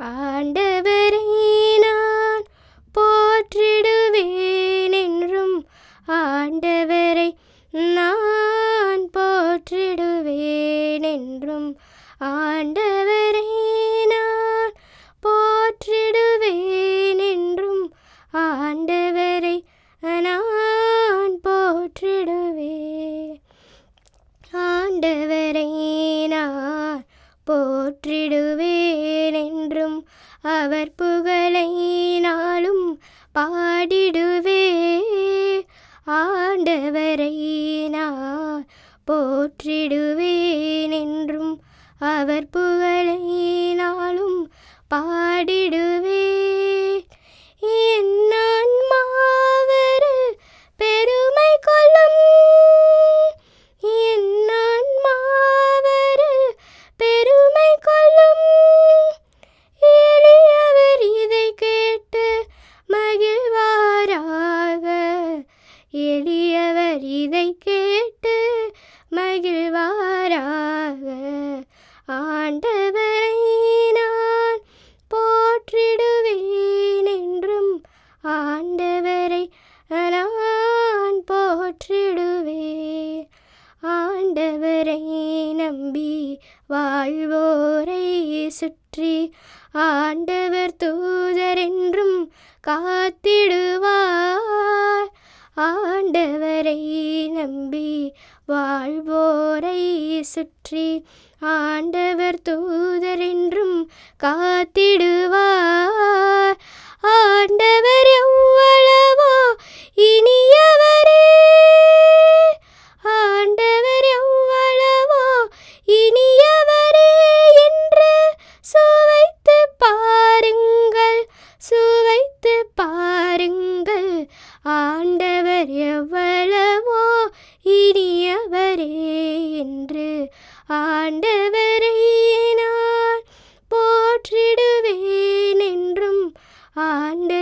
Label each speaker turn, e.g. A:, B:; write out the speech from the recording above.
A: ஆண்டவரை நான் போற்றிடுவேன் என்றும், ஆண்டவரை நான் போற்றிடுவேன் என்றும், ஆண்டவரை நான் போற்றிடுவேன் என்றும், ஆண்டவரை நான் போற்றிடுவேன். ஆண்டவரை நான் போற்றிடுவேன் என்றும், அவர் புகழை நாளும் பாடிடுவேன். ஆண்டவரை நான் போற்றிடுவேன் என்றும், அவர் புகழை நாளும் பாடிடுவேன். என் ஆன்மாவரு பெருமை கொள்ளும், என் ஆன்மாவரு பெருமை கொள்ளும். எளியவர் இதை கேட்டு மகிழ்வாராக, எளியவர் இதை கேட்டு மகிழ்வாராக. ஆண்டவரை நான் போற்றிடுவேன் என்றும், ஆண்டவரை நான் போற்றிடுவேன். ஆண்டவரை நம்பி வாழ்வோரை சுற்றி ஆண்டவர் தூதர் என்றும் காத்திடுவார். ஆண்டவரை நம்பி வாழ்வோரை சுற்றி ஆண்டவர் தூதர் என்றும் காத்திடுவார். ஆண்டவர் எவ்வளவோ இனியவரே, ஆண்டவர் எவ்வளவோ இனியவரே என்று சுவைத்து பாருங்கள், சுவைத்து பாருங்கள். ஆண்டவர் எவ்வளவோ இனியவரே என்று, ஆண்டவரை நான் போற்றிடுவேன் என்றும், ஆண்டவரை